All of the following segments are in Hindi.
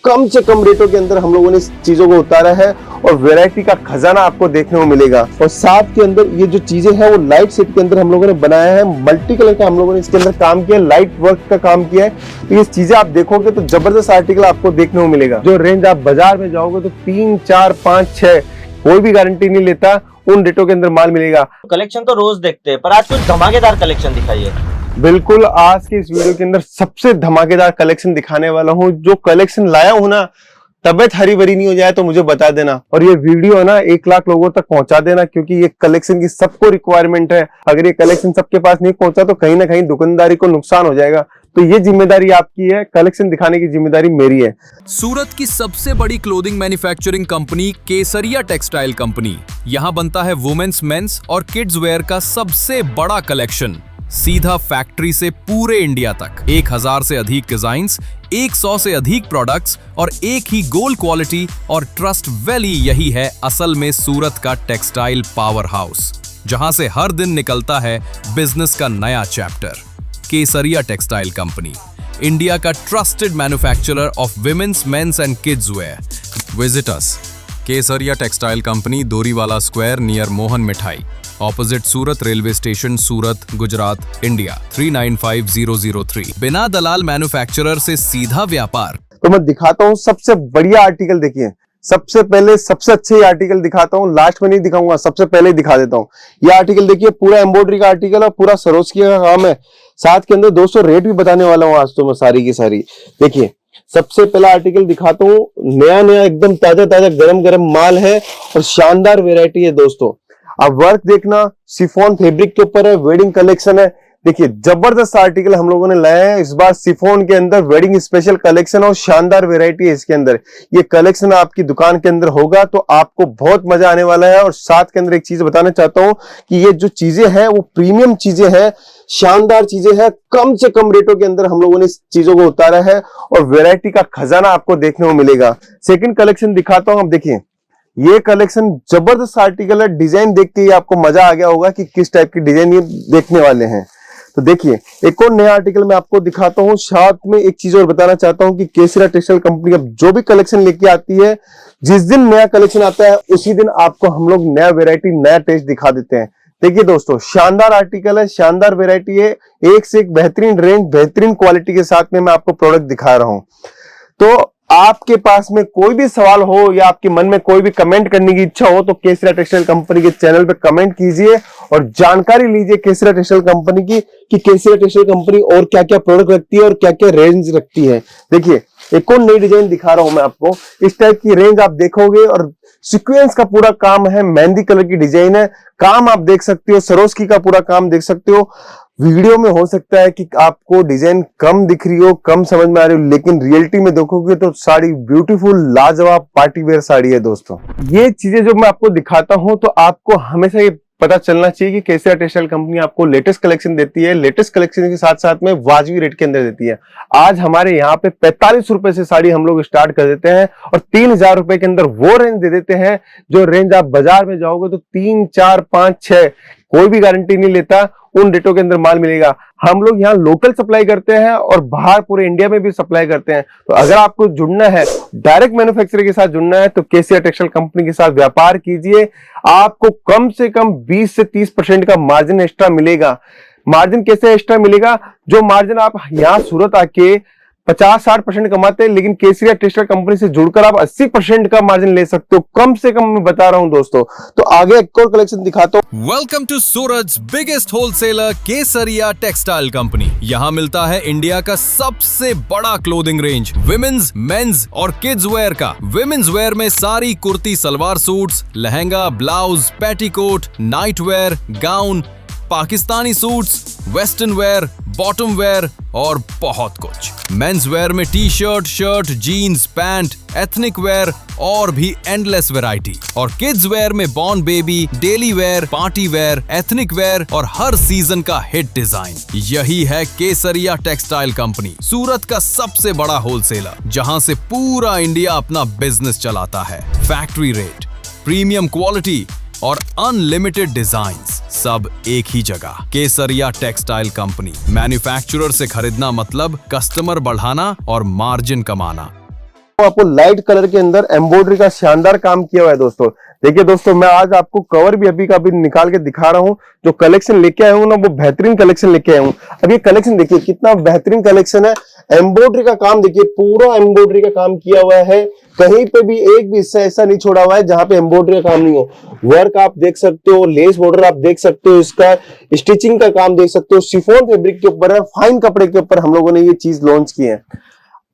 कम से कम रेटों के अंदर हम लोगों ने इस चीजों को उतारा है और वैरायटी का खजाना आपको देखने को मिलेगा। और साथ के अंदर ये जो चीजें हैं वो लाइट सेट के अंदर हम लोगों ने बनाया है, मल्टी कलर का हम लोगों ने इसके अंदर काम किया है, लाइट वर्क का काम किया है। तो ये चीजें आप देखोगे तो जबरदस्त आर्टिकल आपको देखने को मिलेगा। जो रेंज आप बाजार में जाओगे तो 3, 4, 5, 6 कोई भी गारंटी नहीं लेता, उन रेटों के अंदर माल मिलेगा। कलेक्शन तो रोज देखते हैं, पर आज कुछ धमाकेदार कलेक्शन दिखाइए। बिल्कुल, आज के इस वीडियो के अंदर सबसे धमाकेदार कलेक्शन दिखाने वाला हूँ। जो कलेक्शन लाया हूँ ना, तबियत हरी भरी नहीं हो जाए तो मुझे बता देना, और ये वीडियो है ना 1 लाख लोगों तक पहुंचा देना, क्योंकि ये कलेक्शन की सबको रिक्वायरमेंट है। अगर ये कलेक्शन सबके पास नहीं पहुंचा तो कहीं ना कहीं दुकानदारी को नुकसान हो जाएगा। तो ये जिम्मेदारी आपकी है, कलेक्शन दिखाने की जिम्मेदारी मेरी है। सूरत की सबसे बड़ी क्लोथिंग मैन्युफैक्चरिंग कंपनी केसरिया टेक्सटाइल कंपनी। यहाँ बनता है वुमेन्स, मेंस और किड्स वेयर का सबसे बड़ा कलेक्शन, सीधा फैक्ट्री से पूरे इंडिया तक। 1000 से अधिक डिजाइन्स, 100 से अधिक प्रोडक्ट्स और एक ही गोल्ड क्वालिटी और ट्रस्ट वैली। यही है असल में सूरत का टेक्सटाइल पावर हाउस, जहां से हर दिन निकलता है बिजनेस का नया chapter. Kesariya textile company, India का trusted manufacturer of women's, men's and kids wear. Visit us Kesariya textile company, Doriwala square near Mohan Mithai, opposite Surat railway station, Surat, Gujarat, India 395003। बिना दलाल मैन्युफैक्चरर से सीधा व्यापार। तो मैं दिखाता हूँ सबसे बढ़िया आर्टिकल। देखिए, सबसे पहले सबसे अच्छे आर्टिकल दिखाता हूँ, लास्ट में नहीं दिखाऊंगा, सबसे पहले ही दिखा देता हूँ। ये आर्टिकल देखिए, पूरा एम्ब्रॉयडरी का आर्टिकल है, पूरा सरोस्की का काम है। साथ के अंदर दोस्तों रेट भी बताने वाला हूँ आज तो मैं सारी की सारी। देखिए, सबसे पहला आर्टिकल दिखाता हूँ, नया नया एकदम ताजा ताजा गरम गरम माल है और शानदार वेरायटी है दोस्तों। अब वर्क देखना, शिफॉन फैब्रिक के ऊपर है, वेडिंग कलेक्शन है। देखिए, जबरदस्त आर्टिकल हम लोगों ने लाया है इस बार शिफॉन के अंदर, वेडिंग स्पेशल कलेक्शन और शानदार वैरायटी है इसके अंदर। ये कलेक्शन आपकी दुकान के अंदर होगा तो आपको बहुत मजा आने वाला है। और साथ के अंदर एक चीज बताना चाहता हूं कि ये जो चीजें हैं वो प्रीमियम चीजें हैं, शानदार चीजें हैं। कम से कम रेटों के अंदर हम लोगों ने इस चीजों को उतारा है और वेरायटी का खजाना आपको देखने को मिलेगा। सेकेंड कलेक्शन दिखाता हूं। अब देखिए, ये कलेक्शन जबरदस्त आर्टिकल है। डिजाइन देख के ही आपको मजा आ गया होगा कि किस टाइप की डिजाइन ये देखने वाले हैं। तो देखिए, एक और नया आर्टिकल मैं आपको दिखाता हूँ। साथ में एक चीज और बताना चाहता हूँ कि केसरिया टेक्सटाइल कंपनी अब जो भी कलेक्शन लेके आती है, जिस दिन नया कलेक्शन आता है उसी दिन आपको हम लोग नया वेरायटी, नया टेस्ट दिखा देते हैं। देखिए दोस्तों, शानदार आर्टिकल है, शानदार वेरायटी है, एक से एक बेहतरीन रेंज, बेहतरीन क्वालिटी के साथ में मैं आपको प्रोडक्ट दिखा रहा हूं। तो आपके पास में कोई भी सवाल हो या आपके मन में कोई भी कमेंट करने की इच्छा हो तो केसरिया टेक्सटाइल कंपनी के चैनल पे कमेंट कीजिए और जानकारी लीजिए केसरिया टेक्सटाइल कंपनी की कि केसरिया टेक्सटाइल कंपनी और क्या क्या प्रोडक्ट रखती है और क्या क्या रेंज रखती है। देखिए, एक और नई डिजाइन दिखा रहा हूं मैं आपको। इस टाइप की रेंज आप देखोगे और सीक्वेंस का पूरा काम है, मेहंदी कलर की डिजाइन है, काम आप देख सकते हो, सरोस्की का पूरा काम देख सकते हो। वीडियो में हो सकता है कि आपको डिजाइन कम दिख रही हो, कम समझ में आ रही हो, लेकिन रियलिटी में देखोगे तो साड़ी ब्यूटीफुल लाजवाब पार्टी वेयर साड़ी है दोस्तों। ये चीजें जो मैं आपको दिखाता हूं तो आपको हमेशा ये पता चलना चाहिए कि केसरिया टेक्सटाइल कंपनी आपको लेटेस्ट कलेक्शन देती है, लेटेस्ट कलेक्शन के साथ साथ में वाजिबी रेट के अंदर देती है। आज हमारे यहाँ पे 45 रुपए से साड़ी हम लोग स्टार्ट कर देते हैं और 3000 रुपए के अंदर वो रेंज दे देते हैं जो रेंज आप बाजार में जाओगे तो 3, 4, 5, 6 कोई भी गारंटी नहीं लेता, उन रेटों के अंदर माल मिलेगा। हम लोग यहाँ लोकल सप्लाई करते हैं और बाहर पूरे इंडिया में भी सप्लाई करते हैं। तो अगर आपको जुड़ना है, डायरेक्ट मैन्युफैक्चरर के साथ जुड़ना है तो केसरिया टेक्सटाइल कंपनी के साथ व्यापार कीजिए। आपको कम से कम 20 से 30% का मार्जिन एक्स्ट्रा मिलेगा। मार्जिन कैसे एक्स्ट्रा मिलेगा? जो मार्जिन आप यहाँ सूरत आके 50-60% कमाते हैं, लेकिन केसरिया टेक्सटाइल कंपनी से जुड़कर आप 80% का मार्जिन ले सकते हो, कम से कम मैं बता रहा हूं दोस्तों। तो आगे एक और कलेक्शन दिखाता हूं। Welcome to Suraj biggest wholesaler Kesariya textile company. यहाँ मिलता है इंडिया का सबसे बड़ा क्लोथिंग रेंज, विमेन्स, मेंस और किड्स वेयर का। विमेन्स वेयर में sari, kurti, salwar suits, lehenga, blouse, petticoat, night wear, gown, Pakistani suits, western wear, bottom wear और बहुत कुछ। मेंस वेयर में T shirt, shirt, jeans, pant, ethnic wear और भी एंडलेस वैरायटी। और किड्स वेयर में born baby, daily wear, party wear, ethnic wear और हर सीजन का हिट डिजाइन। यही है केसरिया टेक्सटाइल कंपनी, सूरत का सबसे बड़ा होलसेलर, जहां से पूरा इंडिया अपना बिजनेस चलाता है। फैक्ट्री रेट, प्रीमियम क्वालिटी और अनलिमिटेड डिजाइन्स, सब एक ही जगह। केसरिया टेक्सटाइल कंपनी। मैन्युफैक्चरर से खरीदना मतलब कस्टमर बढ़ाना और मार्जिन कमाना। आपको लाइट कलर के अंदर एम्ब्रॉयडरी का शानदार काम किया हुआ है दोस्तों। देखिए दोस्तों, मैं आज आपको कवर भी अभी का अभी निकाल के दिखा रहा हूँ। जो कलेक्शन लेके आया हूँ ना, वो बेहतरीन कलेक्शन लेके आया हूँ। अब ये कलेक्शन देखिए कितना बेहतरीन कलेक्शन है। एम्ब्रॉयडरी का काम देखिए, पूरा एम्ब्रॉयडरी का काम किया हुआ है। कहीं पे भी एक भी हिस्सा ऐसा नहीं छोड़ा हुआ है जहां पे एम्ब्रॉयडरी का काम नहीं हो। वर्क आप देख सकते हो, लेस बॉर्डर आप देख सकते हो, इसका स्टिचिंग का काम देख सकते हो। शिफॉन फैब्रिक के ऊपर है, फाइन कपड़े के ऊपर हम लोगों ने ये चीज लॉन्च की है।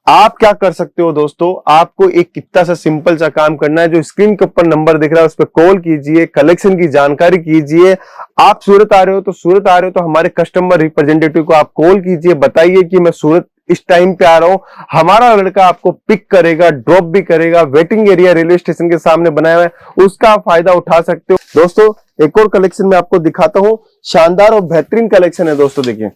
आप क्या कर सकते हो दोस्तों, आपको एक कितना सा सिंपल सा काम करना है। जो स्क्रीन के ऊपर नंबर दिख रहा है उस पर कॉल कीजिए, कलेक्शन की जानकारी कीजिए। आप सूरत आ रहे हो तो हमारे कस्टमर रिप्रेजेंटेटिव को आप कॉल कीजिए, बताइए कि मैं सूरत इस टाइम पे आ रहा हूं। हमारा लड़का आपको पिक करेगा, ड्रॉप भी करेगा। वेटिंग एरिया रेलवे स्टेशन के सामने बनाया हुआ है, उसका आप फायदा उठा सकते हो। दोस्तों एक और कलेक्शन मैं आपको दिखाता हूं, शानदार और बेहतरीन कलेक्शन है दोस्तों। देखिए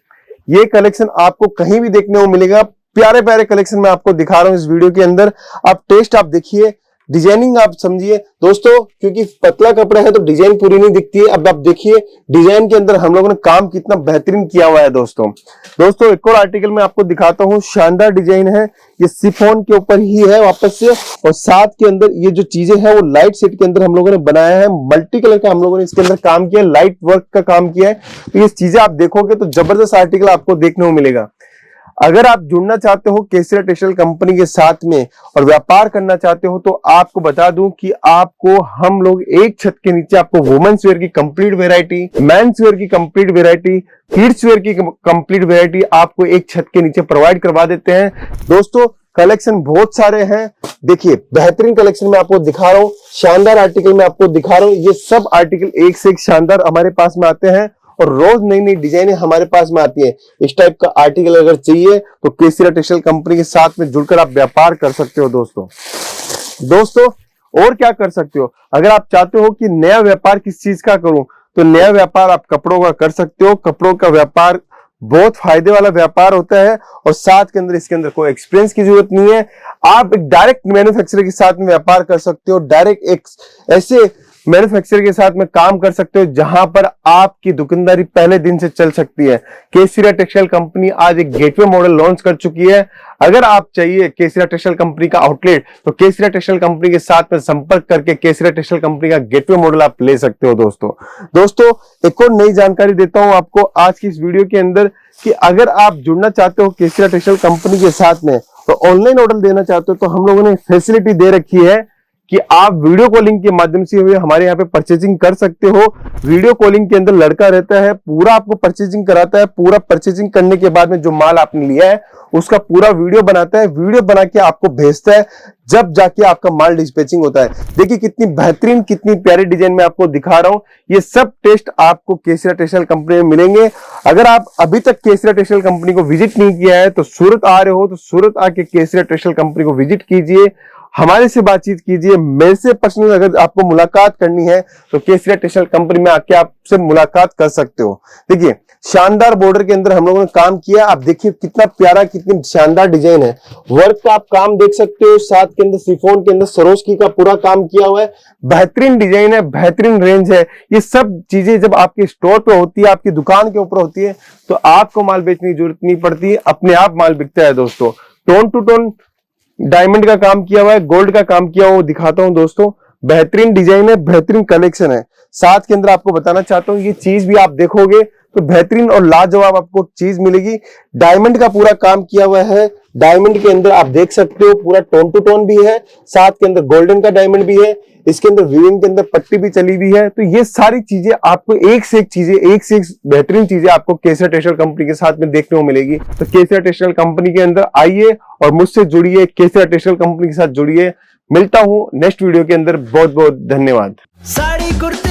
ये कलेक्शन आपको कहीं भी देखने को मिलेगा। प्यारे प्यारे कलेक्शन मैं आपको दिखा रहा हूं इस वीडियो के अंदर। आप टेस्ट आप देखिए, डिजाइनिंग आप समझिए दोस्तों, क्योंकि पतला कपड़ा है तो डिजाइन पूरी नहीं दिखती है। अब आप देखिए डिजाइन के अंदर हम लोगों ने काम कितना बेहतरीन किया हुआ है दोस्तों। एक और आर्टिकल मैं आपको दिखाता हूं, शानदार डिजाइन है। ये शिफॉन के ऊपर ही है वापस से, और साथ के अंदर ये जो चीजें हैं वो लाइट सेट के अंदर हम लोगों ने बनाया है। मल्टी कलर का हम लोगों ने इसके अंदर काम किया है, लाइट वर्क का काम किया है। तो ये चीजें आप देखोगे तो जबरदस्त आर्टिकल आपको देखने को मिलेगा। अगर आप जुड़ना चाहते हो केसरिया टेक्सटाइल कंपनी के साथ में और व्यापार करना चाहते हो, तो आपको बता दूं कि आपको हम लोग एक छत के नीचे आपको वुमेन्स वेयर की कंप्लीट वेरायटी, मेंस वेयर की कंप्लीट वेरायटी, किड्स वेयर की कंप्लीट वेरायटी आपको एक छत के नीचे प्रोवाइड करवा देते हैं। दोस्तों कलेक्शन बहुत सारे हैं। देखिए बेहतरीन कलेक्शन मैं आपको दिखा रहा हूँ, शानदार आर्टिकल मैं आपको दिखा रहा हूँ। ये सब आर्टिकल एक से एक शानदार हमारे पास में आते हैं और रोज नई नई डिजाइनें हमारे पास में आती है। इस टाइप का आर्टिकल अगर चाहिए तो केसरिया टेक्सटाइल कंपनी के साथ में जुड़कर आप व्यापार कर सकते हो दोस्तों। और क्या कर सकते हो, अगर आप चाहते हो कि नया व्यापार किस चीज का करूं, तो नया व्यापार आप कपड़ों का कर सकते हो। कपड़ों का व्यापार बहुत फायदे वाला व्यापार होता है और साथ के अंदर इसके अंदर कोई एक्सपीरियंस की जरूरत नहीं है। आप एक डायरेक्ट मैन्युफैक्चरर के साथ में व्यापार कर सकते हो, डायरेक्ट एक ऐसे मैन्युफैक्चरर के साथ में काम कर सकते हो जहां पर आपकी दुकानदारी पहले दिन से चल सकती है। केसरिया टेक्सटाइल कंपनी आज एक गेटवे मॉडल लॉन्च कर चुकी है। अगर आप चाहिए केसरिया टेक्सटाइल कंपनी का आउटलेट, तो केसरिया टेक्सटाइल कंपनी के साथ में संपर्क करके केसरिया टेक्सटाइल कंपनी का गेटवे मॉडल आप ले सकते हो दोस्तों एक और नई जानकारी देता हूं आपको आज की इस वीडियो के अंदर, कि अगर आप जुड़ना चाहते हो केसरिया टेक्सटाइल कंपनी के साथ में, तो ऑनलाइन ऑर्डर देना चाहते हो, तो हम लोगों ने फैसिलिटी दे रखी है कि आप वीडियो कॉलिंग के माध्यम से हुए हमारे यहाँ पे परचेजिंग कर सकते हो। वीडियो कॉलिंग के अंदर लड़का रहता है, पूरा आपको परचेजिंग कराता है। पूरा परचेजिंग करने के बाद में जो माल आपने लिया है उसका पूरा वीडियो बनाता है, वीडियो बना के आपको भेजता है, जब जाके आपका माल डिस्पैचिंग होता है। देखिए कितनी बेहतरीन, कितनी प्यारी डिजाइन में आपको दिखा रहा हूं। ये सब टेस्ट आपको केसरिया टेक्सटाइल कंपनी में मिलेंगे। अगर आप अभी तक केसरिया टेक्सटाइल कंपनी को विजिट नहीं किया है, तो सूरत आ रहे हो तो सूरत आके केसरिया टेक्सटाइल कंपनी को विजिट कीजिए, हमारे से बातचीत कीजिए। मेरे से पर्सनल अगर आपको मुलाकात करनी है तो केसरिया टेक्सटाइल कंपनी में आके आपसे मुलाकात कर सकते हो। देखिए शानदार बॉर्डर के अंदर हम लोगों ने काम किया। आप देखिए कितना प्यारा, कितनी शानदार डिजाइन है। वर्क का आप काम देख सकते हो, साथ के अंदर शिफॉन के अंदर सरोस्की का पूरा काम किया हुआ है। बेहतरीन डिजाइन है, बेहतरीन रेंज है। ये सब चीजें जब आपके स्टोर पे होती है, आपकी दुकान के ऊपर होती है, तो आपको माल बेचने की जरूरत नहीं पड़ती, अपने आप माल बिकता है दोस्तों। टोन टू टोन डायमंड का काम किया हुआ है, गोल्ड का काम किया हुआ दिखाता हूं दोस्तों। बेहतरीन डिजाइन है, बेहतरीन कलेक्शन है। साथ के अंदर आपको बताना चाहता हूं, ये चीज भी आप देखोगे तो बेहतरीन और लाजवाब आपको चीज मिलेगी। डायमंड का पूरा काम किया हुआ है। डायमंड के अंदर आप देख सकते हो पूरा टोन टू टोन भी है, साथ के अंदर गोल्डन का डायमंड भी है। इसके अंदर वीविंग के अंदर पट्टी भी चली हुई है। तो ये सारी चीजें आपको एक से एक चीजें, एक से एक बेहतरीन चीजें आपको केसरिया टेक्सटाइल कंपनी के साथ में देखने को मिलेगी। तो केसरिया टेक्सटाइल कंपनी के अंदर आइए और मुझसे जुड़िए, केसरिया टेक्सटाइल कंपनी के साथ जुड़िए। मिलता हूं नेक्स्ट वीडियो के अंदर। बहुत बहुत धन्यवाद। साड़ी कुर्ता